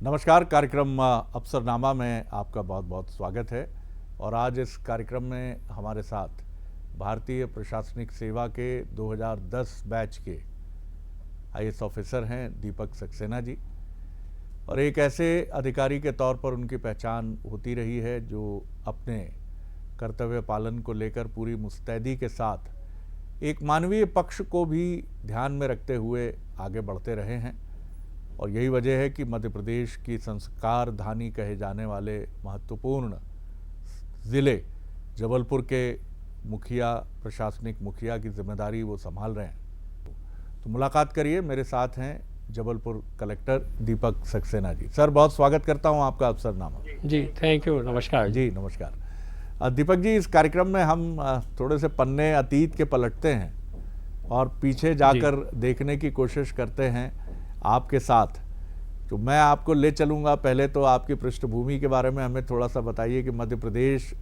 नमस्कार। कार्यक्रम अफसरनामा में आपका बहुत बहुत स्वागत है। और आज इस कार्यक्रम में हमारे साथ भारतीय प्रशासनिक सेवा के 2010 बैच के आईएएस ऑफिसर हैं दीपक सक्सेना जी। और एक ऐसे अधिकारी के तौर पर उनकी पहचान होती रही है जो अपने कर्तव्य पालन को लेकर पूरी मुस्तैदी के साथ एक मानवीय पक्ष को भी ध्यान में रखते हुए आगे बढ़ते रहे हैं। और यही वजह है कि मध्य प्रदेश की संस्कार धानी कहे जाने वाले महत्वपूर्ण ज़िले जबलपुर के मुखिया, प्रशासनिक मुखिया की जिम्मेदारी वो संभाल रहे हैं। तो मुलाकात करिए, मेरे साथ हैं जबलपुर कलेक्टर दीपक सक्सेना जी। सर, बहुत स्वागत करता हूं आपका अफसरनामा। जी, थैंक यू। नमस्कार जी, नमस्कार। दीपक जी, इस कार्यक्रम में हम थोड़े से पन्ने अतीत के पलटते हैं और पीछे जाकर देखने की कोशिश करते हैं आपके साथ। तो मैं आपको ले चलूँगा। पहले तो आपकी पृष्ठभूमि के बारे में हमें थोड़ा सा बताइए कि मध्य प्रदेश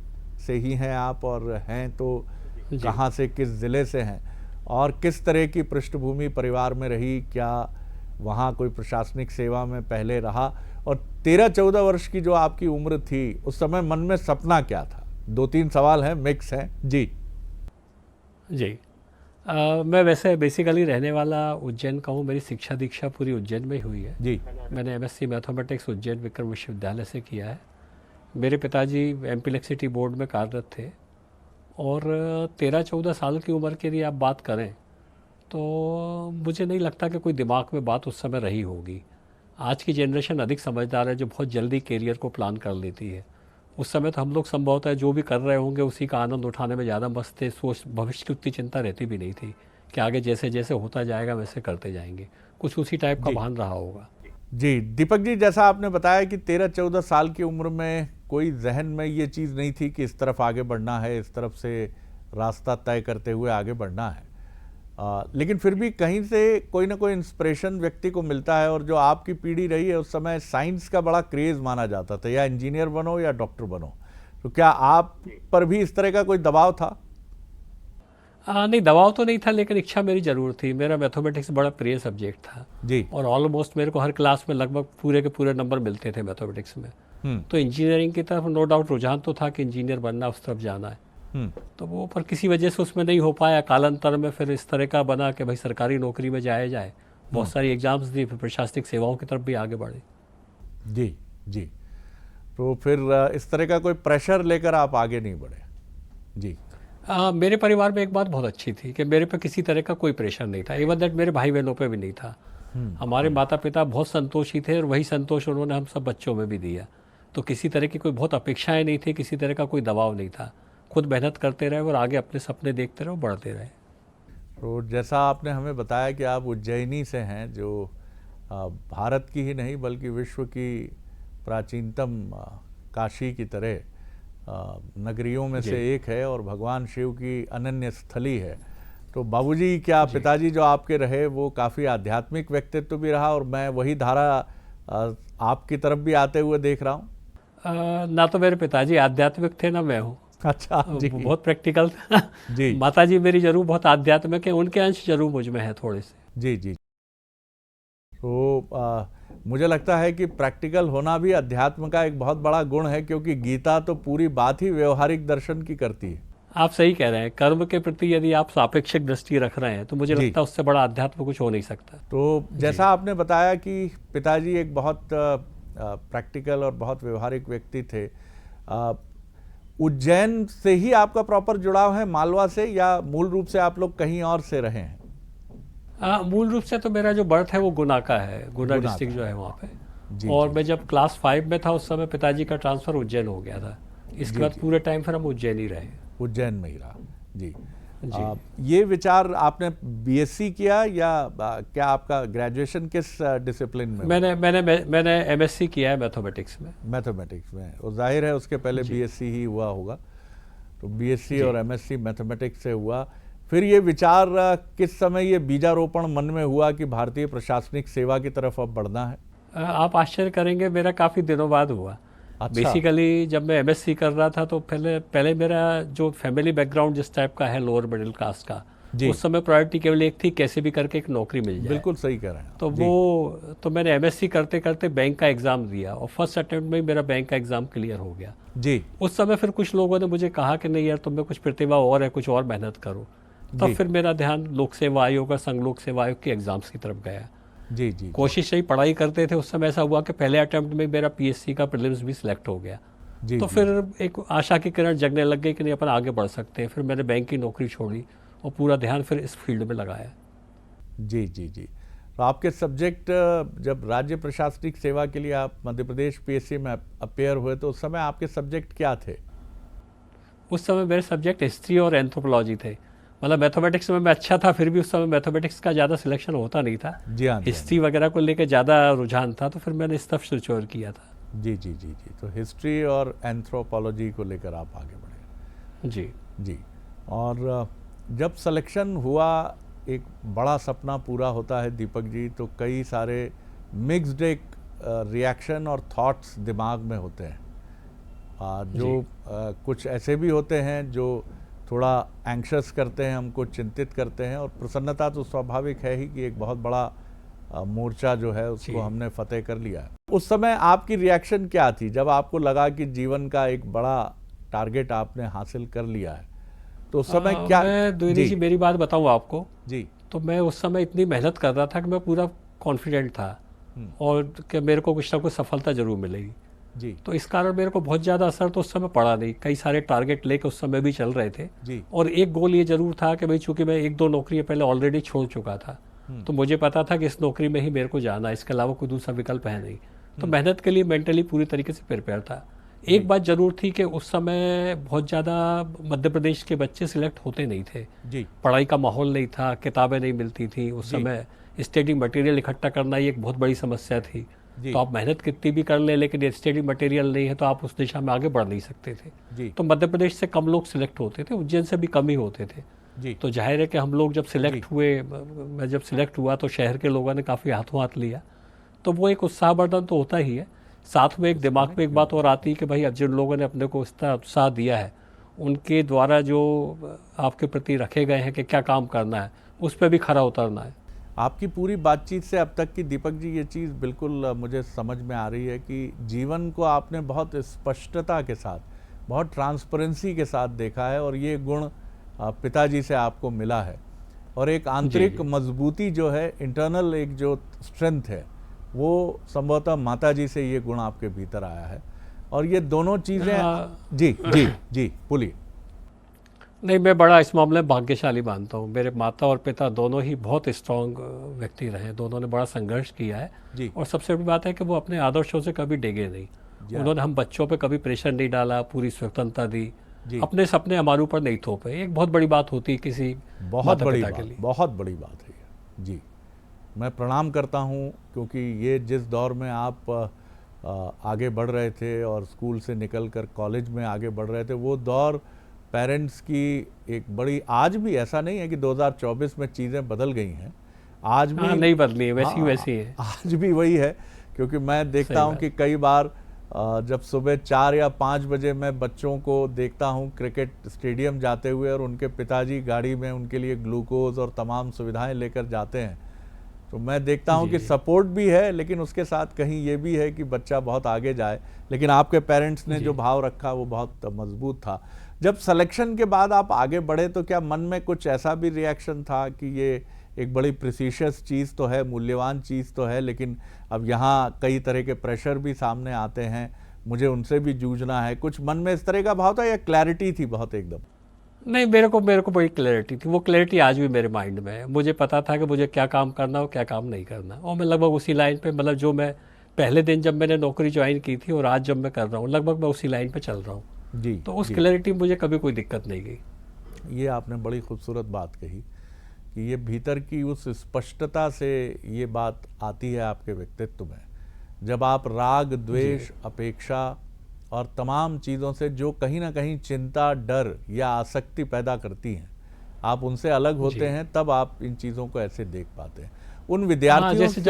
से ही हैं आप, और हैं तो कहाँ से, किस ज़िले से हैं, और किस तरह की पृष्ठभूमि परिवार में रही? क्या वहाँ कोई प्रशासनिक सेवा में पहले रहा? और 13-14 वर्ष की जो आपकी उम्र थी उस समय मन में सपना क्या था? 2-3 सवाल हैं, मिक्स हैं जी। जी, मैं वैसे बेसिकली रहने वाला उज्जैन का हूँ। मेरी शिक्षा दीक्षा पूरी उज्जैन में ही हुई है जी। मैंने एमएससी मैथमेटिक्स उज्जैन विक्रम विश्वविद्यालय से किया है। मेरे पिताजी एमपी इलेक्ट्रिसिटी बोर्ड में कार्यरत थे। और 13-14 साल की उम्र के लिए आप बात करें तो मुझे नहीं लगता कि कोई दिमाग में बात उस समय रही होगी। आज की जनरेशन अधिक समझदार है, जो बहुत जल्दी कैरियर को प्लान कर लेती है। उस समय तो हम लोग संभवतः जो भी कर रहे होंगे उसी का आनंद उठाने में ज़्यादा मस्त थे। सोच भविष्य की उतनी चिंता रहती भी नहीं थी कि आगे जैसे जैसे होता जाएगा वैसे करते जाएंगे। कुछ उसी टाइप का भान रहा होगा। जी दीपक जी, जैसा आपने बताया कि 13-14 साल की उम्र में कोई जहन में ये चीज़ नहीं थी कि इस तरफ आगे बढ़ना है, इस तरफ से रास्ता तय करते हुए आगे बढ़ना है। लेकिन फिर भी कहीं से कोई ना कोई इंस्पिरेशन व्यक्ति को मिलता है। और जो आपकी पीढ़ी रही है उस समय साइंस का बड़ा क्रेज़ माना जाता था, या इंजीनियर बनो या डॉक्टर बनो। तो क्या आप पर भी इस तरह का कोई दबाव था? नहीं, दबाव तो नहीं था, लेकिन इच्छा मेरी जरूर थी। मेरा मैथमेटिक्स बड़ा प्रिय सब्जेक्ट था जी। और ऑलमोस्ट मेरे को हर क्लास में लगभग पूरे के पूरे नंबर मिलते थे मैथमेटिक्स में। तो इंजीनियरिंग की तरफ नो डाउट रुझान तो था कि इंजीनियर बनना, उस तरफ जाना है। तो वो पर किसी वजह से उसमें नहीं हो पाया। कालांतर में फिर इस तरह का बना कि भाई सरकारी नौकरी में जाया जाए। बहुत सारी एग्जाम्स दी, फिर प्रशासनिक सेवाओं की तरफ भी आगे बढ़े। जी जी। तो फिर इस तरह का कोई प्रेशर लेकर आप आगे नहीं बढ़े? जी। मेरे परिवार में एक बात बहुत अच्छी थी कि मेरे पे किसी तरह का कोई प्रेशर नहीं था। इवन दैट मेरे भाई बहनों पे भी नहीं था। हमारे माता पिता बहुत संतोषी थे और वही संतोष उन्होंने हम सब बच्चों में भी दिया। तो किसी तरह की कोई बहुत अपेक्षाएं नहीं थी, किसी तरह का कोई दबाव नहीं था। खुद मेहनत करते रहे और आगे अपने सपने देखते रहे, बढ़ते रहे। तो जैसा आपने हमें बताया कि आप उज्जैनी से हैं, जो भारत की ही नहीं बल्कि विश्व की प्राचीनतम काशी की तरह नगरियों में से एक है और भगवान शिव की अनन्य स्थली है। तो बाबूजी, क्या पिताजी जो आपके रहे वो काफ़ी आध्यात्मिक व्यक्तित्व भी रहा? और मैं वही धारा आपकी तरफ भी आते हुए देख रहा हूँ। ना तो मेरे पिताजी आध्यात्मिक थे ना मैं हूँ। अच्छा जी। बहुत प्रैक्टिकल था जी। माताजी मेरी जरूर बहुत आध्यात्मिक है, उनके अंश जरूर मुझ में है थोड़े से। जी जी। तो मुझे लगता है कि प्रैक्टिकल होना भी अध्यात्म का एक बहुत बड़ा गुण है, क्योंकि गीता तो पूरी बात ही व्यवहारिक दर्शन की करती है। आप सही कह रहे हैं। कर्म के प्रति यदि आप सापेक्षिक दृष्टि रख रहे हैं तो मुझे लगता है उससे बड़ा अध्यात्म कुछ हो नहीं सकता। तो जैसा आपने बताया कि पिताजी एक बहुत प्रैक्टिकल और बहुत व्यवहारिक व्यक्ति थे। उज्जैन से ही आपका प्रॉपर जुड़ाव है मालवा से, या मूल रूप से आप लोग कहीं और से रहे हैं? मूल रूप से तो मेरा जो बर्थ है वो गुना का है, गुना डिस्ट्रिक्ट जो है वहाँ पे। और मैं जब क्लास 5 में था उस समय पिताजी का ट्रांसफ़र उज्जैन हो गया था। इसके बाद पूरे टाइम फिर हम उज्जैन ही रहे। उज्जैन में ही रहा जी। ये विचार आपने बीएससी किया, या क्या आपका ग्रेजुएशन किस डिसिप्लिन में? मैंने एमएससी किया है मैथमेटिक्स में। मैथमेटिक्स में, और जाहिर है उसके पहले बीएससी ही हुआ होगा। तो बीएससी और एमएससी मैथमेटिक्स से हुआ। फिर ये विचार किस समय ये बीजारोपण मन में हुआ कि भारतीय प्रशासनिक सेवा की तरफ अब बढ़ना है? आप आश्चर्य करेंगे, मेरा काफ़ी दिनों बाद हुआ। अच्छा। बेसिकली जब मैं एमएससी कर रहा था तो पहले मेरा जो फैमिली बैकग्राउंड जिस टाइप का है, लोअर मिडिल क्लास का, उस समय प्रायोरिटी केवल एक थी, कैसे भी करके एक नौकरी मिल जाए। बिल्कुल सही कह रहे हैं। तो मैंने एमएससी करते करते बैंक का एग्ज़ाम दिया और फर्स्ट अटेम्प्ट में ही मेरा बैंक का एग्ज़ाम क्लियर हो गया जी। उस समय फिर कुछ लोगों ने मुझे कहा कि नहीं यार, तुम्हें कुछ प्रतिभा और है, कुछ और मेहनत करो। तब फिर मेरा ध्यान लोक सेवा आयोग और संघ लोक सेवा आयोग के एग्ज़ाम्स की तरफ गया। जी जी। कोशिश यही पढ़ाई करते थे, उस समय ऐसा हुआ कि पहले अटेम्प्ट में मेरा पीएससी का प्रीलिम्स भी सिलेक्ट हो गया। तो फिर एक आशा की किरण जगने लग गई कि नहीं, अपन आगे बढ़ सकते हैं। फिर मैंने बैंक की नौकरी छोड़ी और पूरा ध्यान फिर इस फील्ड में लगाया। जी जी जी। तो आपके सब्जेक्ट, जब राज्य प्रशासनिक सेवा के लिए आप मध्य प्रदेश पीएससी में अपेयर हुए तो उस समय आपके सब्जेक्ट क्या थे? उस समय मेरे सब्जेक्ट हिस्ट्री और एंथ्रोपोलॉजी थे। मतलब मैथमेटिक्स में मैं अच्छा था, फिर भी उस समय मैथमेटिक्स का ज़्यादा सिलेक्शन होता नहीं था। जी हाँ। हिस्ट्री वगैरह को लेकर ज़्यादा रुझान था, तो फिर मैंने इस तरफ स्विच ओवर किया था। जी जी जी जी। तो हिस्ट्री और एंथ्रोपोलॉजी को लेकर आप आगे बढ़े। जी जी। और जब सिलेक्शन हुआ, एक बड़ा सपना पूरा होता है दीपक जी, तो कई सारे मिक्स्ड एक रिएक्शन और थॉट्स दिमाग में होते हैं। जो कुछ ऐसे भी होते हैं जो थोड़ा एंक्शस करते हैं, हमको चिंतित करते हैं, और प्रसन्नता तो स्वाभाविक है ही कि एक बहुत बड़ा मोर्चा जो है उसको हमने फतेह कर लिया है। उस समय आपकी रिएक्शन क्या थी जब आपको लगा कि जीवन का एक बड़ा टारगेट आपने हासिल कर लिया है? तो उस समय क्या? मैं द्विवेदी जी मेरी बात बताऊं आपको जी। तो मैं उस समय इतनी मेहनत कर रहा था कि मैं पूरा कॉन्फिडेंट था और कि मेरे को कुछ ना कुछ सफलता जरूर मिलेगी जी। तो इस कारण मेरे को बहुत ज़्यादा असर तो उस समय पड़ा नहीं। कई सारे टारगेट लेके उस समय भी चल रहे थे जी। और एक गोल ये जरूर था कि भाई चूंकि मैं एक दो नौकरियां पहले ऑलरेडी छोड़ चुका था तो मुझे पता था कि इस नौकरी में ही मेरे को जाना है, इसके अलावा कोई दूसरा विकल्प है नहीं। तो मेहनत के लिए मेंटली पूरी तरीके से प्रिपेयर था। एक बात जरूर थी कि उस समय बहुत ज़्यादा मध्य प्रदेश के बच्चे सिलेक्ट होते नहीं थे जी। पढ़ाई का माहौल नहीं था, किताबें नहीं मिलती थी उस समय। स्टडी मटेरियल इकट्ठा करना ये एक बहुत बड़ी समस्या थी। तो आप मेहनत कितनी भी कर ले लेकिन स्टडी मटेरियल नहीं है तो आप उस दिशा में आगे बढ़ नहीं सकते थे। तो मध्य प्रदेश से कम लोग सिलेक्ट होते थे, उज्जैन से भी कम ही होते थे। तो जाहिर है कि हम लोग जब सिलेक्ट हुए, मैं जब सिलेक्ट हुआ तो शहर के लोगों ने काफ़ी हाथों हाथ लिया। तो वो एक उत्साहवर्धन तो होता ही है, साथ में एक दिमाग में एक बात और आती है कि भाई अब जिन लोगों ने अपने को इतना उत्साह दिया है उनके द्वारा जो आपके प्रति रखे गए हैं कि क्या काम करना है उस पर भी खरा उतरना है। आपकी पूरी बातचीत से अब तक की दीपक जी ये चीज़ बिल्कुल मुझे समझ में आ रही है कि जीवन को आपने बहुत स्पष्टता के साथ, बहुत ट्रांसपेरेंसी के साथ देखा है और ये गुण पिताजी से आपको मिला है। और एक आंतरिक मजबूती जो है, इंटरनल एक जो स्ट्रेंथ है, वो संभवतः माताजी से ये गुण आपके भीतर आया है। और ये दोनों चीज़ें जी जी जी बोलिए। नहीं, मैं बड़ा इस मामले में भाग्यशाली मानता हूँ। मेरे माता और पिता दोनों ही बहुत स्ट्रांग व्यक्ति रहे, दोनों ने बड़ा संघर्ष किया है जी। और सबसे बड़ी बात है कि वो अपने आदर्शों से कभी डिगे नहीं। उन्होंने हम बच्चों पे कभी प्रेशर नहीं डाला, पूरी स्वतंत्रता दी, अपने सपने हमारे ऊपर नहीं थोपे। एक बहुत बड़ी बात होती है किसी बहुत बड़ी बात, बहुत बड़ी बात है जी। मैं प्रणाम करता हूँ क्योंकि ये जिस दौर में आप आगे बढ़ रहे थे और स्कूल से निकलकर कॉलेज में आगे बढ़ रहे थे, वो दौर पेरेंट्स की एक बड़ी, आज भी ऐसा नहीं है कि 2024 में चीज़ें बदल गई हैं, आज भी नहीं बदली है, वैसी है, आज भी वही है। क्योंकि मैं देखता हूँ कि कई बार जब सुबह 4 या 5 बजे मैं बच्चों को देखता हूँ क्रिकेट स्टेडियम जाते हुए और उनके पिताजी गाड़ी में उनके लिए ग्लूकोज और तमाम सुविधाएं लेकर जाते हैं, तो मैं देखता हूँ कि सपोर्ट भी है लेकिन उसके साथ कहीं ये भी है कि बच्चा बहुत आगे जाए। लेकिन आपके पेरेंट्स ने जो भाव रखा वो बहुत मजबूत था। जब सिलेक्शन के बाद आप आगे बढ़े तो क्या मन में कुछ ऐसा भी रिएक्शन था कि ये एक बड़ी प्रीशियस चीज़ तो है, मूल्यवान चीज़ तो है, लेकिन अब यहाँ कई तरह के प्रेशर भी सामने आते हैं, मुझे उनसे भी जूझना है, कुछ मन में इस तरह का भाव था या क्लैरिटी थी बहुत एकदम? नहीं, मेरे को बड़ी क्लैरिटी थी। वो क्लैरिटी आज भी मेरे माइंड में है। मुझे पता था कि मुझे क्या काम करना हो, क्या काम नहीं करना, और मैं लगभग उसी लाइन पे, मतलब जो मैं पहले दिन जब मैंने नौकरी ज्वाइन की थी और आज जब मैं कर रहा हूँ, लगभग मैं उसी लाइन पे चल रहा हूँ जी। तो उस क्लैरिटी मुझे कभी कोई दिक्कत नहीं गई। ये आपने बड़ी खूबसूरत बात कही कि ये भीतर की उस स्पष्टता से ये बात आती है आपके व्यक्तित्व में, जब आप राग, द्वेष, अपेक्षा और तमाम चीज़ों से जो कहीं ना कहीं चिंता, डर या आसक्ति पैदा करती हैं, आप उनसे अलग होते हैं, तब आप इन चीज़ों को ऐसे देख पाते हैं। उन विद्यार्थियों जैसे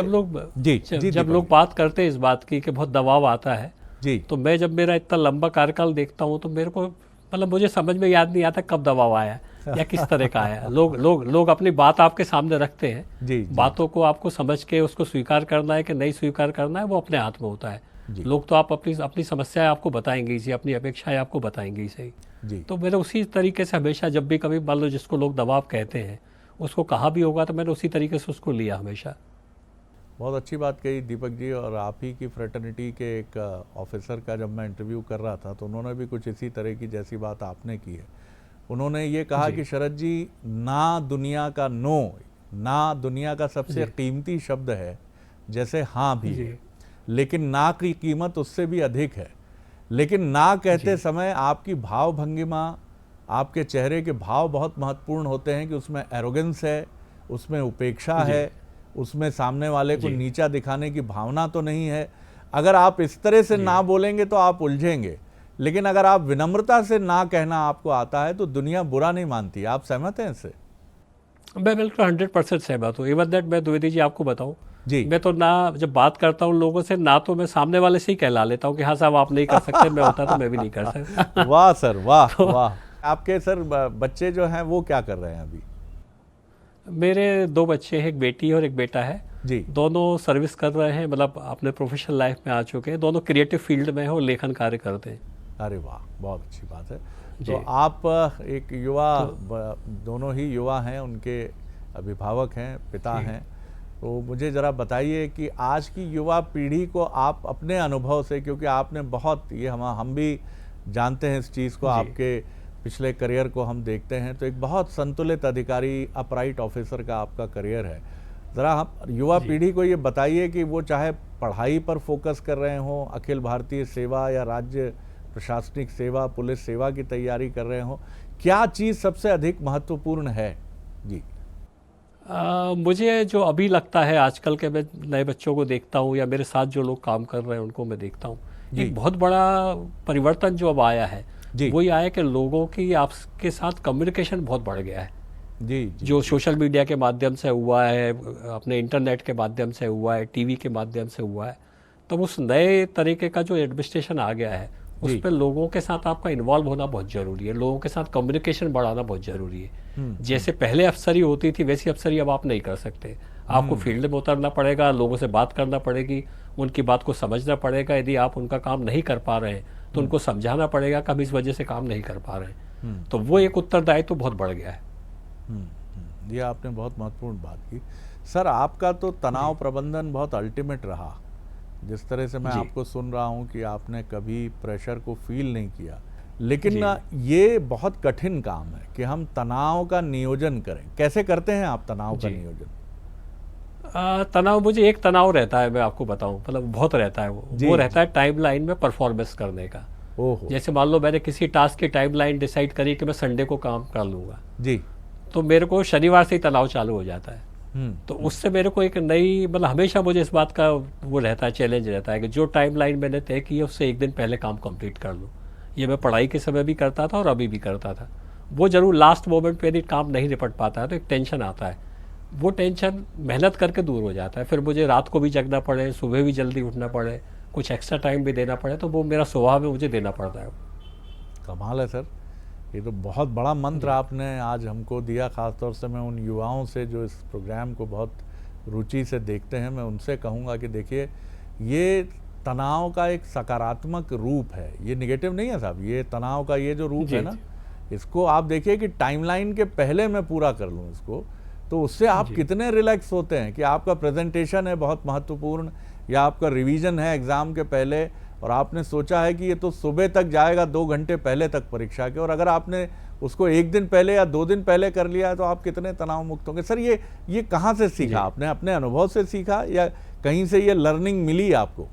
जब लोग बात करते हैं इस बात की कि बहुत दबाव आता है जी, तो मैं जब मेरा इतना लंबा कार्यकाल देखता हूँ तो मेरे को, मतलब मुझे समझ में याद नहीं आता कब दबाव आया। या किस तरह का है? लोग अपनी बात आपके सामने रखते हैं। जी, बातों को आपको समझ के उसको स्वीकार करना है कि नहीं स्वीकार करना है, वो अपने हाथ में होता है। लोग तो आप अपनी समस्याएं आपको बताएंगे ही, अपनी अपेक्षाएं आपको बताएंगे ही सही। तो मैंने उसी तरीके से हमेशा, जब भी कभी मान लो जिसको लोग दबाव कहते हैं, उसको कहा भी होगा तो मैंने उसी तरीके से उसको लिया हमेशा। बहुत अच्छी बात कही दीपक जी। और आप ही की फ्रेटर्निटी के एक ऑफिसर का जब मैं इंटरव्यू कर रहा था तो उन्होंने भी कुछ इसी तरह की जैसी बात आपने की है। उन्होंने ये कहा कि शरद जी, ना दुनिया का नो, ना दुनिया का सबसे कीमती शब्द है, जैसे हाँ भी है, लेकिन ना की कीमत उससे भी अधिक है। लेकिन ना कहते समय आपकी भाव भंगिमा, आपके चेहरे के भाव बहुत महत्वपूर्ण होते हैं कि उसमें एरोगेंस है, उसमें उपेक्षा है, उसमें सामने वाले को नीचा दिखाने की भावना तो नहीं है। अगर आप इस तरह से ना बोलेंगे तो आप उलझेंगे, लेकिन अगर आप विनम्रता से ना कहना आपको आता है तो दुनिया बुरा नहीं मानती। आप सहमत हैं इससे? मैं बिल्कुल 100% सहमत हूँ। इवन दैट मैं द्विवेदी जी आपको बताऊँ जी, मैं तो ना जब बात करता हूँ लोगों से, ना तो मैं सामने वाले से ही कहला लेता हूँ कि हाँ साहब आप नहीं कर सकते, मैं होता तो मैं भी नहीं कर सकता। वाह सर, वाह वाह। आपके सर बच्चे जो हैं वो क्या कर रहे हैं अभी? मेरे 2 बच्चे हैं, एक बेटी और एक बेटा है जी। दोनों सर्विस कर रहे हैं, मतलब अपने प्रोफेशनल लाइफ में आ चुके हैं। दोनों क्रिएटिव फील्ड में हैं और लेखन कार्य करते हैं। अरे वाह, बहुत अच्छी बात है। तो आप एक युवा, दोनों ही युवा हैं, उनके अभिभावक हैं, पिता हैं। तो मुझे ज़रा बताइए कि आज की युवा पीढ़ी को आप अपने अनुभव से, क्योंकि आपने बहुत, ये हम भी जानते हैं इस चीज़ को, आपके पिछले करियर को हम देखते हैं, तो एक बहुत संतुलित अधिकारी, अपराइट ऑफिसर का आपका करियर है। ज़रा हम युवा पीढ़ी को ये बताइए कि वो चाहे पढ़ाई पर फोकस कर रहे हों, अखिल भारतीय सेवा या राज्य प्रशासनिक सेवा, पुलिस सेवा की तैयारी कर रहे हों, क्या चीज़ सबसे अधिक महत्वपूर्ण है? जी। मुझे जो अभी लगता है, आजकल के मैं नए बच्चों को देखता हूँ या मेरे साथ जो लोग काम कर रहे हैं उनको मैं देखता हूँ, एक बहुत बड़ा परिवर्तन जो अब आया है वो ये आया कि लोगों की आपके साथ कम्युनिकेशन बहुत बढ़ गया है। जी, जो सोशल मीडिया के माध्यम से हुआ है, अपने इंटरनेट के माध्यम से हुआ है, टीवी के माध्यम से हुआ है, तो उस नए तरीके का जो एडमिनिस्ट्रेशन आ गया है उस पर लोगों के साथ आपका इन्वॉल्व होना बहुत ज़रूरी है, लोगों के साथ कम्युनिकेशन बढ़ाना बहुत ज़रूरी है। जैसे पहले अफसरी होती थी वैसी अफसरी अब आप नहीं कर सकते। आपको फील्ड में उतरना पड़ेगा, लोगों से बात करना पड़ेगी, उनकी बात को समझना पड़ेगा। यदि आप उनका काम नहीं कर पा रहे हैं तो उनको समझाना पड़ेगा कि हम इस वजह से काम नहीं कर पा रहे हैं। तो वो एक उत्तरदायित्व तो बहुत बढ़ गया है। ये आपने बहुत महत्वपूर्ण बात की। सर, आपका तो तनाव प्रबंधन बहुत अल्टीमेट रहा। जिस तरह से मैं आपको सुन रहा हूँ कि आपने कभी प्रेशर को फील नहीं किया, लेकिन ये बहुत कठिन काम है कि हम तनाव का नियोजन करें। कैसे करते हैं आप तनाव का नियोजन? तनाव, मुझे एक तनाव रहता है, मैं आपको बताऊं, मतलब बहुत रहता है वो रहता है टाइमलाइन में परफॉर्मेंस करने का। जैसे मान लो मैंने किसी टास्क की टाइमलाइन डिसाइड करी कि मैं संडे को काम कर लूंगा जी, तो मेरे को शनिवार से ही तनाव चालू हो जाता है। तो उससे मेरे को एक नई, मतलब हमेशा मुझे इस बात का वो रहता है, चैलेंज रहता है कि जो टाइमलाइन मैंने तय की है उससे एक दिन पहले काम कंप्लीट कर लूँ। ये मैं पढ़ाई के समय भी करता था और अभी भी करता था। वो जरूर लास्ट मोमेंट पे यदि काम नहीं निपट पाता है तो एक टेंशन आता है, वो टेंशन मेहनत करके दूर हो जाता है। फिर मुझे रात को भी जगना पड़े, सुबह भी जल्दी उठना पड़े, कुछ एक्स्ट्रा टाइम भी देना पड़े, तो वो मेरा स्वभाव है, मुझे देना पड़ता है। कमाल है सर, ये तो बहुत बड़ा मंत्र आपने आज हमको दिया। ख़ासतौर से मैं उन युवाओं से जो इस प्रोग्राम को बहुत रुचि से देखते हैं, मैं उनसे कहूँगा कि देखिए, ये तनाव का एक सकारात्मक रूप है, ये निगेटिव नहीं है साहब। ये तनाव का ये जो रूप है ना, इसको आप देखिए कि टाइमलाइन के पहले मैं पूरा कर लूँ इसको, तो उससे आप कितने रिलैक्स होते हैं कि आपका प्रेजेंटेशन है बहुत महत्वपूर्ण, या आपका रिवीजन है एग्ज़ाम के पहले, और आपने सोचा है कि ये तो सुबह तक जाएगा, 2 घंटे पहले तक परीक्षा के, और अगर आपने उसको 1 दिन पहले या 2 दिन पहले कर लिया है तो आप कितने तनाव मुक्त होंगे। सर, ये कहाँ से सीखा आपने? अपने अनुभव से सीखा या कहीं से ये लर्निंग मिली आपको?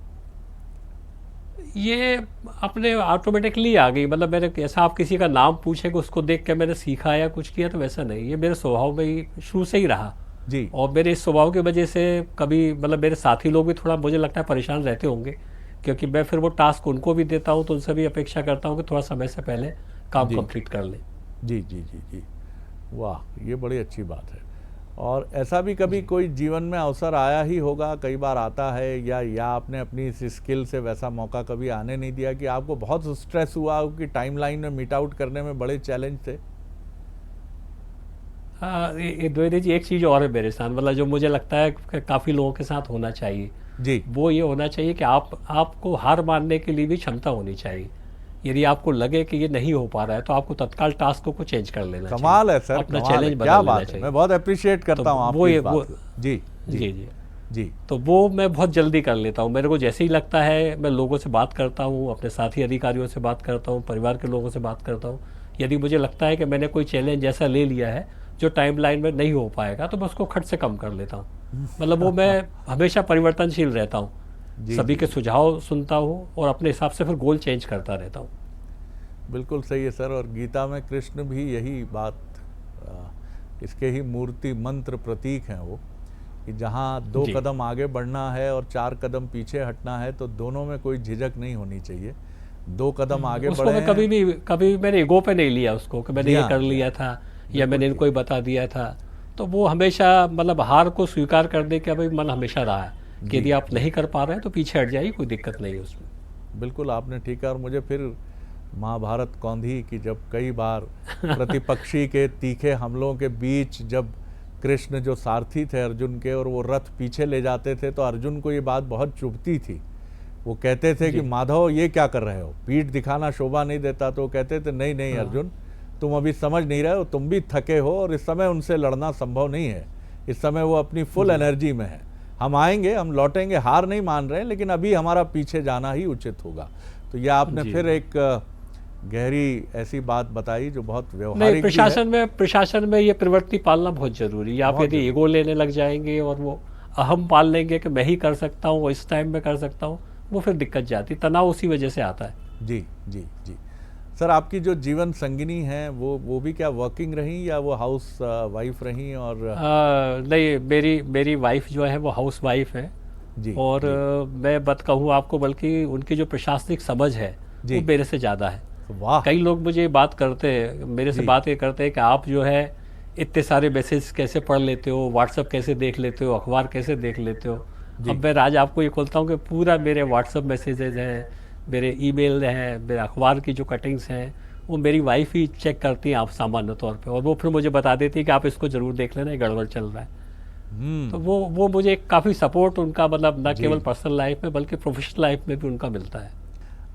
ये अपने ऑटोमेटिकली आ गई, मतलब मैंने, ऐसा आप किसी का नाम पूछे कि उसको देख के मैंने सीखा या कुछ किया, तो वैसा नहीं, ये मेरे स्वभाव में ही शुरू से ही रहा जी। और मेरे इस स्वभाव की वजह से कभी, मतलब मेरे साथी लोग भी थोड़ा मुझे लगता है परेशान रहते होंगे, क्योंकि मैं फिर वो टास्क उनको भी देता हूँ तो उनसे भी अपेक्षा करता हूँ कि थोड़ा समय से पहले काम कंप्लीट कर लें। जी जी जी जी, वाह, ये बड़ी अच्छी बात है। और ऐसा भी कभी कोई जीवन में अवसर आया ही होगा, कई बार आता है, या आपने अपनी इस स्किल से वैसा मौका कभी आने नहीं दिया कि आपको बहुत स्ट्रेस हुआ हो कि टाइमलाइन में मीट आउट करने में बड़े चैलेंज थे? द्विवेदी जी, एक चीज़ और है मेरे साथ, मतलब जो मुझे लगता है कि काफ़ी लोगों के साथ होना चाहिए जी, वो ये होना चाहिए कि आपको हार मानने के लिए भी क्षमता होनी चाहिए। यदि आपको लगे कि ये नहीं हो पा रहा है तो आपको तत्काल टास्क को चेंज कर लेना चाहिए। कमाल है सर, अपना कमाल है, चैलेंज क्या बदल लेना बात है, चाहिए। मैं बहुत अप्रिशिएट तो करता हूँ वो आपकी ये इस बात वो को। जी जी जी जी जी तो वो मैं बहुत जल्दी कर लेता हूँ। मेरे को जैसे ही लगता है मैं लोगों से बात करता हूँ, अपने साथी अधिकारियों से बात करता हूँ, परिवार के लोगों से बात करता हूँ। यदि मुझे लगता है कि मैंने कोई चैलेंज ऐसा ले लिया है जो टाइमलाइन में नहीं हो पाएगा तो मैं उसको खट से कम कर लेता हूँ। मतलब वो मैं हमेशा परिवर्तनशील रहता हूँ, जी सभी जी के जी, सुझाव सुनता हूँ और अपने हिसाब से फिर गोल चेंज करता रहता हूँ। बिल्कुल सही है सर। और गीता में कृष्ण भी यही बात, इसके ही मूर्ति मंत्र प्रतीक हैं वो, कि जहाँ 2 जी, कदम आगे बढ़ना है और 4 कदम पीछे हटना है तो दोनों में कोई झिझक नहीं होनी चाहिए। 2 कदम आगे उसको बढ़े मैं हैं। कभी मैंने ईगो पे नहीं लिया उसको कि मैंने जी ये हाँ, कर जी लिया हाँ, था या बिल्कुल मैंने ठीक। इनको ही बता दिया था। तो वो हमेशा मतलब हार को स्वीकार करने का भाई मन हमेशा रहा है कि जी यदि आप जी, नहीं कर पा रहे हैं तो पीछे हट जाइए, कोई दिक्कत नहीं है उसमें। बिल्कुल आपने ठीक है। और मुझे फिर महाभारत कौंधी की, जब कई बार प्रतिपक्षी के तीखे हमलों के बीच जब कृष्ण जो सारथी थे अर्जुन के और वो रथ पीछे ले जाते थे तो अर्जुन को ये बात बहुत चुभती थी। वो कहते थे कि जी, माधव ये क्या कर रहे हो, पीठ दिखाना शोभा नहीं देता। तो वो कहते थे नहीं नहीं हाँ, अर्जुन, तुम अभी समझ नहीं रहे हो, तुम भी थके हो और इस समय उनसे लड़ना संभव नहीं है। इस समय वो अपनी फुल जी, एनर्जी में है। हम आएंगे, हम लौटेंगे, हार नहीं मान रहे हैं, लेकिन अभी हमारा पीछे जाना ही उचित होगा। तो यह आपने जी, फिर जी। एक गहरी ऐसी बात बताई जो बहुत नहीं, व्यवहारिक भी है। प्रशासन में ये प्रवृत्ति पालना बहुत ज़रूरी है। आप बहुत यदि जरूरी। ईगो लेने लग जाएंगे और वो अहम पाल लेंगे कि मैं ही कर सकता हूँ, इस टाइम में कर सकता हूँ, वो फिर दिक्कत जाती, तनाव उसी वजह से आता है। जी जी जी। सर आपकी जो जीवन संगिनी है वो भी क्या वर्किंग रही या वो हाउस वाइफ रही? और नहीं, मेरी मेरी वाइफ जो है वो हाउस वाइफ है। जी और जी मैं बात कहूँ आपको, बल्कि उनकी जो प्रशासनिक समझ है वो जी, मेरे से ज़्यादा है। वाह। कई लोग मुझे बात करते हैं, मेरे से जी बात ये करते हैं कि आप जो है इतने सारे मैसेज कैसे पढ़ लेते हो, व्हाट्सअप कैसे देख लेते हो, अखबार कैसे देख लेते हो। जी अब मैं आज आपको ये खोलता हूँ कि पूरा मेरे व्हाट्सअप मैसेजेज हैं, मेरे ईमेल हैं, मेरे अखबार की जो कटिंग्स हैं वो मेरी वाइफ ही चेक करती हैं आप सामान्य तौर पे, और वो फिर मुझे बता देती है कि आप इसको ज़रूर देख लेना, ये गड़बड़ चल रहा है। तो हम्म। वो मुझे काफ़ी सपोर्ट उनका, मतलब न जी, केवल पर्सनल लाइफ में बल्कि प्रोफेशनल लाइफ में भी उनका मिलता है।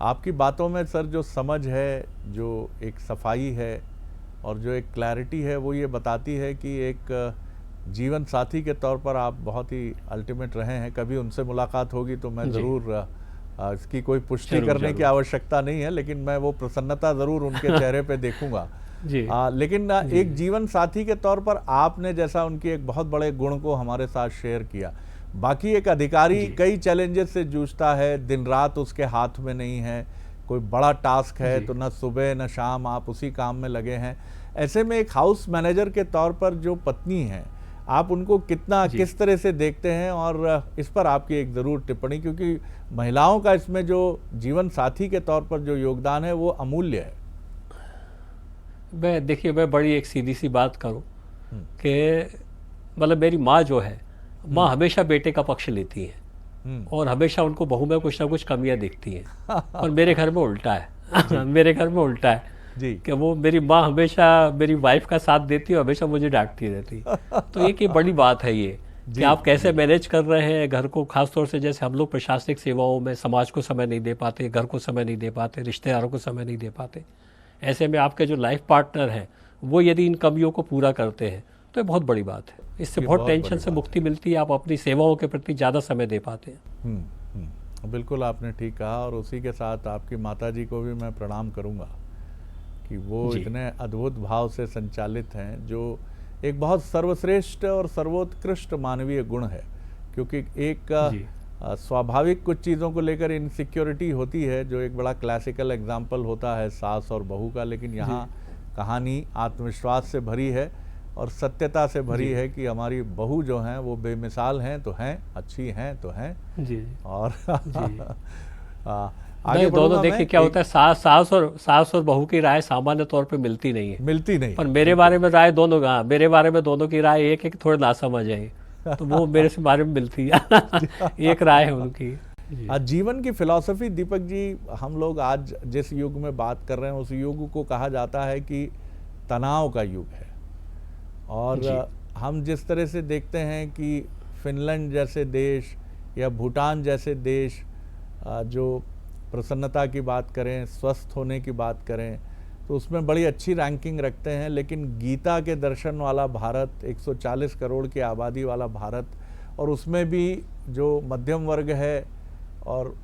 आपकी बातों में सर जो समझ है, जो एक सफाई है और जो एक क्लैरिटी है, वो ये बताती है कि एक जीवन साथी के तौर पर आप बहुत ही अल्टीमेट रहे हैं। कभी उनसे मुलाकात होगी तो मैं जी, ज़रूर इसकी कोई पुष्टि ज़रूर करने की ज़रूर। आवश्यकता नहीं है, लेकिन मैं वो प्रसन्नता ज़रूर उनके चेहरे पे देखूंगा। जी लेकिन जी एक जीवन साथी के तौर पर आपने जैसा उनकी एक बहुत बड़े गुण को हमारे साथ शेयर किया, बाकी एक अधिकारी जी कई चैलेंजेस से जूझता है, दिन रात उसके हाथ में नहीं है, कोई बड़ा टास्क है जी तो न सुबह न शाम आप उसी काम में लगे हैं। ऐसे में एक हाउस मैनेजर के तौर पर जो पत्नी है, आप उनको कितना जी। किस तरह से देखते हैं? और इस पर आपकी एक ज़रूर टिप्पणी, क्योंकि महिलाओं का इसमें जो जीवन साथी के तौर पर जो योगदान है वो अमूल्य है। मैं देखिए, मैं बड़ी एक सीधी सी बात करूं हम्म कि मतलब मेरी माँ जो है, माँ हम्म हमेशा बेटे का पक्ष लेती है हम्म। और हमेशा उनको बहू में कुछ ना कुछ कमियां दिखती हैं। और मेरे घर में उल्टा है मेरे घर में उल्टा है जी कि वो मेरी माँ हमेशा मेरी वाइफ का साथ देती है और हमेशा मुझे डांटती रहती है। तो एक ये बड़ी बात है ये कि जी आप कैसे जी मैनेज कर रहे हैं घर को, खासतौर से जैसे हम लोग प्रशासनिक सेवाओं में समाज को समय नहीं दे पाते, घर को समय नहीं दे पाते, रिश्तेदारों को समय नहीं दे पाते। ऐसे में आपके जो लाइफ पार्टनर हैं वो यदि इन कमियों को पूरा करते हैं तो ये बहुत बड़ी बात है। इससे ये बहुत बहुत टेंशन बड़ी से बात मुक्ति है। मिलती है, आप अपनी सेवाओं के प्रति ज़्यादा समय दे पाते हैं। बिल्कुल आपने ठीक कहा। और उसी के साथ आपकी माताजी को भी मैं प्रणाम करूंगा कि वो जी इतने अद्भुत भाव से संचालित हैं, जो एक बहुत सर्वश्रेष्ठ और सर्वोत्कृष्ट मानवीय गुण है। क्योंकि एक जी स्वाभाविक कुछ चीज़ों को लेकर इनसिक्योरिटी होती है, जो एक बड़ा क्लासिकल एग्जाम्पल होता है सास और बहू का, लेकिन जी यहाँ कहानी आत्मविश्वास से भरी है और सत्यता से भरी जी है कि हमारी बहू जो हैं वो बेमिसाल हैं तो हैं, अच्छी हैं तो हैं। जी और जी आगे नहीं, दोनों बढ़ूंगा मैं। देखिए क्या होता है, सास और बहू की राय सामान्य तौर पे मिलती नहीं है। मिलती नहीं पर है, मेरे बिल्कुल। बारे में राय दोनों का, मेरे बारे में दोनों की राय एक है कि थोड़े नासमझ है, तो वो मेरे से बारे में मिलती है एक राय है उनकी। जी आज जीवन की फिलॉसफी दीपक जी, हम लोग आज जिस युग में बात कर रहे हैं उस युग को कहा जाता है कि तनाव का युग है। और हम जिस तरह से देखते हैं कि फिनलैंड जैसे देश या भूटान जैसे देश जो प्रसन्नता की बात करें, स्वस्थ होने की बात करें, तो उसमें बड़ी अच्छी रैंकिंग रखते हैं। लेकिन गीता के दर्शन वाला भारत, 140 करोड़ की आबादी वाला भारत, और उसमें भी जो मध्यम वर्ग है और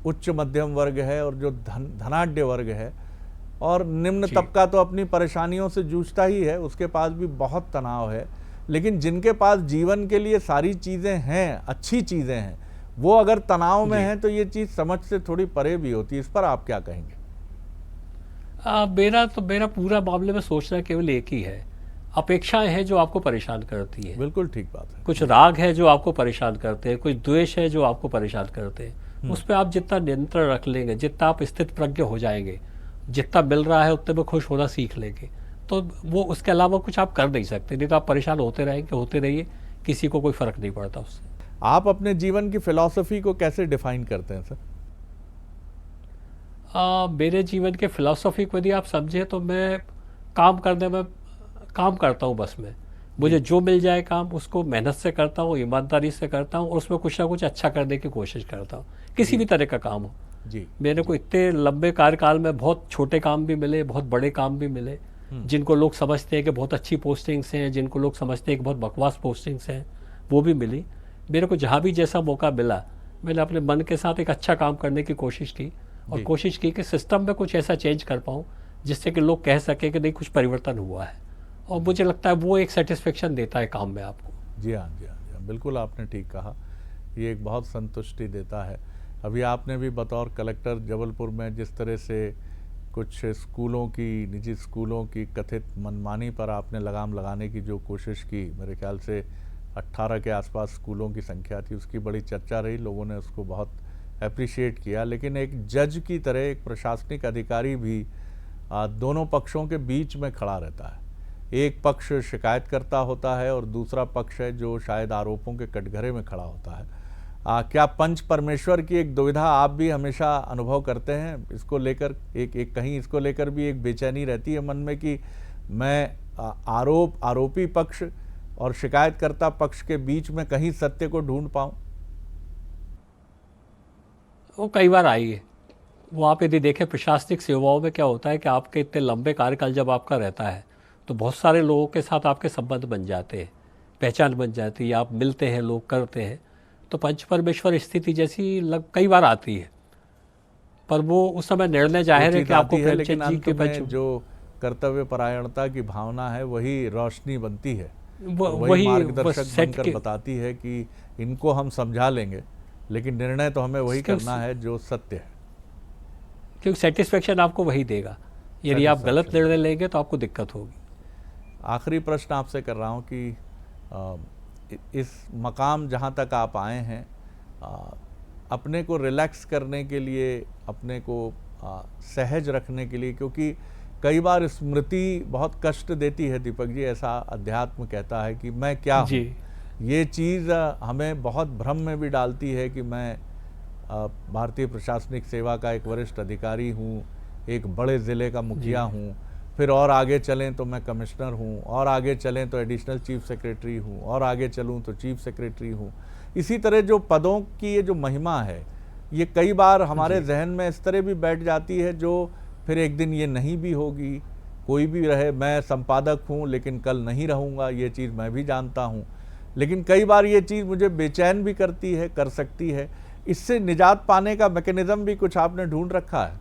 उच्च मध्यम वर्ग है और जो धनाढ्य वर्ग है, और निम्न तबका तो अपनी परेशानियों से जूझता ही है, उसके पास भी बहुत तनाव है। लेकिन जिनके पास जीवन के लिए सारी चीज़ें हैं, अच्छी चीज़ें हैं, वो अगर तनाव में हैं तो ये चीज़ समझ से थोड़ी परे भी होती है। इस पर आप क्या कहेंगे? मेरा पूरा मामले में सोचना केवल एक ही है, अपेक्षाएं हैं जो आपको परेशान करती है। बिल्कुल ठीक बात है। कुछ राग है जो आपको परेशान करते हैं, कुछ द्वेष है जो आपको परेशान करते हैं। उस पर आप जितना नियंत्रण रख लेंगे, जितना आप स्थित प्रज्ञ हो जाएंगे, जितना मिल रहा है उतने में खुश होना सीख लेंगे, तो वो उसके अलावा कुछ आप कर नहीं सकते। नहीं तो आप परेशान होते रहेंगे, होते रहिए, किसी को कोई फर्क नहीं पड़ता उससे। आप अपने जीवन की फिलॉसफी को कैसे डिफाइन करते हैं सर? मेरे जीवन के फिलॉसफी को यदि आप समझे तो मैं काम करने में काम करता हूँ बस में। मुझे जो मिल जाए काम उसको मेहनत से करता हूँ, ईमानदारी से करता हूँ, और उसमें कुछ ना कुछ अच्छा करने की कोशिश करता हूँ, किसी भी तरह का काम हो। जी, मेरे को इतने लंबे कार्यकाल में बहुत छोटे काम भी मिले, बहुत बड़े काम भी मिले, जिनको लोग समझते हैं कि बहुत अच्छी पोस्टिंग्स हैं, जिनको लोग समझते हैं कि बहुत बकवास पोस्टिंग्स हैं, वो भी मिली। मेरे को जहाँ भी जैसा मौका मिला, मैंने अपने मन के साथ एक अच्छा काम करने की कोशिश की, और कोशिश की कि सिस्टम में कुछ ऐसा चेंज कर पाऊँ जिससे कि लोग कह सके कि नहीं कुछ परिवर्तन हुआ है। और मुझे लगता है वो एक सेटिस्फेक्शन देता है काम में आपको। जी हाँ, जी हाँ, जी हाँ, बिल्कुल आपने ठीक कहा। ये एक बहुत संतुष्टि देता है। अभी आपने भी बतौर कलेक्टर जबलपुर में जिस तरह से कुछ स्कूलों की, निजी स्कूलों की कथित मनमानी पर आपने लगाम लगाने की जो कोशिश की, मेरे ख्याल से 18 के आसपास स्कूलों की संख्या थी, उसकी बड़ी चर्चा रही, लोगों ने उसको बहुत अप्रिशिएट किया। लेकिन एक जज की तरह एक प्रशासनिक अधिकारी भी दोनों पक्षों के बीच में खड़ा रहता है। एक पक्ष शिकायतकर्ता होता है और दूसरा पक्ष है जो शायद आरोपों के कटघरे में खड़ा होता है। क्या पंच परमेश्वर की एक दुविधा आप भी हमेशा अनुभव करते हैं? इसको लेकर एक कहीं इसको लेकर भी एक बेचैनी रहती है मन में कि मैं आरोपी पक्ष और शिकायतकर्ता पक्ष के बीच में कहीं सत्य को ढूंढ पाऊं? वो कई बार आई है। वो आप यदि देखें प्रशासनिक सेवाओं में क्या होता है कि आपके इतने लंबे कार्यकाल जब आपका रहता है तो बहुत सारे लोगों के साथ आपके संबंध बन जाते हैं, पहचान बन जाती है, आप मिलते हैं, लोग करते हैं, तो पंच परमेश्वर स्थिति जैसी कई बार आती है। पर वो उस समय निर्णय जाहिर है कि आपको लेकिन अंत में जो कर्तव्य परायणता की भावना है वही रोशनी बनती है, वही मार्गदर्शक बनकर बताती है कि इनको हम समझा लेंगे, लेकिन निर्णय तो हमें वही करना है जो सत्य है, क्योंकि सेटिस्फेक्शन आपको वही देगा। यदि आप गलत निर्णय लेंगे तो आपको दिक्कत होगी। आखिरी प्रश्न आपसे कर रहा हूँ कि इस मकाम जहाँ तक आप आए हैं, अपने को रिलैक्स करने के लिए, अपने को सहज रखने के लिए, क्योंकि कई बार स्मृति बहुत कष्ट देती है दीपक जी, ऐसा अध्यात्म कहता है कि मैं क्या हूँ। ये चीज़ हमें बहुत भ्रम में भी डालती है कि मैं भारतीय प्रशासनिक सेवा का एक वरिष्ठ अधिकारी हूँ, एक बड़े ज़िले का मुखिया हूँ, फिर और आगे चलें तो मैं कमिश्नर हूँ, और आगे चलें तो एडिशनल चीफ सेक्रेटरी हूँ, और आगे चलूँ तो चीफ सेक्रेटरी हूँ। इसी तरह जो पदों की ये जो महिमा है, ये कई बार हमारे जहन में इस तरह भी बैठ जाती है जो फिर एक दिन ये नहीं भी होगी। कोई भी रहे, मैं संपादक हूँ लेकिन कल नहीं रहूँगा, ये चीज़ मैं भी जानता हूँ, लेकिन कई बार ये चीज़ मुझे बेचैन भी करती है, कर सकती है। इससे निजात पाने का मैकेनिज्म भी कुछ आपने ढूंढ रखा है?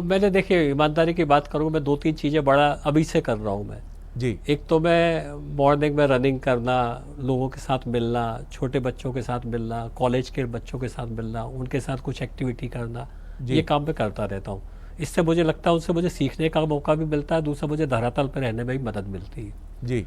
मैंने देखिए, ईमानदारी की बात करूँ, मैं 2-3 चीज़ें बड़ा अभी से कर रहा हूँ मैं जी। एक तो मैं मॉर्निंग में रनिंग करना, लोगों के साथ मिलना, छोटे बच्चों के साथ मिलना, कॉलेज के बच्चों के साथ मिलना, उनके साथ कुछ एक्टिविटी करना, ये काम मैं करता रहता हूँ। इससे मुझे लगता है उनसे मुझे सीखने का मौका भी मिलता है, दूसरा मुझे धरातल पर रहने में भी मदद मिलती है जी।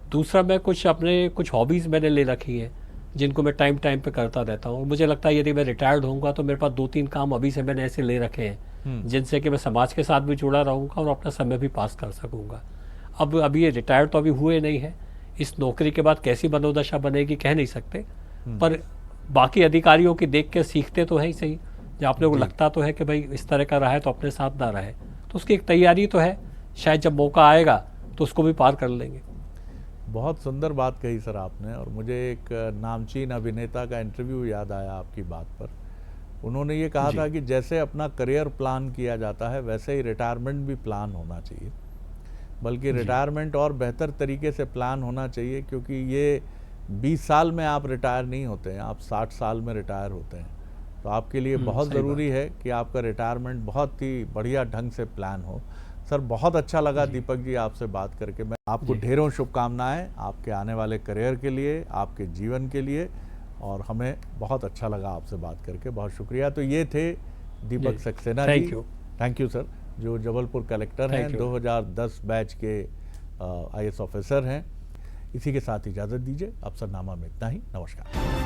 दूसरा मैं कुछ हॉबीज़ मैंने ले रखी है जिनको मैं टाइम पे करता रहता हूँ। मुझे लगता है यदि मैं रिटायर्ड होऊंगा तो मेरे पास 2-3 काम अभी से मैंने ऐसे ले रखे हैं जिनसे कि मैं समाज के साथ भी जुड़ा रहूँगा और अपना समय भी पास कर सकूँगा। अब अभी ये रिटायर्ड तो अभी हुए नहीं है, इस नौकरी के बाद कैसी मनोदशा बनेगी कह नहीं सकते, पर बाकी अधिकारियों की देख के सीखते तो है ही सही। जब आप लोगों को लगता तो है कि भाई इस तरह का रहा है तो अपने साथ ना रहे, तो उसकी एक तैयारी तो है। शायद जब मौका आएगा तो उसको भी पार कर लेंगे। बहुत सुंदर बात कही सर आपने, और मुझे एक नामचीन अभिनेता का इंटरव्यू याद आया आपकी बात पर। उन्होंने ये कहा था कि जैसे अपना करियर प्लान किया जाता है वैसे ही रिटायरमेंट भी प्लान होना चाहिए, बल्कि रिटायरमेंट और बेहतर तरीके से प्लान होना चाहिए, क्योंकि ये 20 साल में आप रिटायर नहीं होते हैं, आप 60 साल में रिटायर होते हैं। तो आपके लिए बहुत ज़रूरी है कि आपका रिटायरमेंट बहुत ही बढ़िया ढंग से प्लान हो। सर बहुत अच्छा लगा दीपक जी आपसे बात करके। मैं आपको ढेरों शुभकामनाएं आपके आने वाले करियर के लिए, आपके जीवन के लिए, और हमें बहुत अच्छा लगा आपसे बात करके। बहुत शुक्रिया। तो ये थे Deepak Saxena ji. Thank you sir, जो जबलपुर कलेक्टर हैं, 2010 बैच के IAS ऑफिसर हैं। इसी के साथ इजाज़त दीजिए। अफसरनामा में इतना ही। नमस्कार।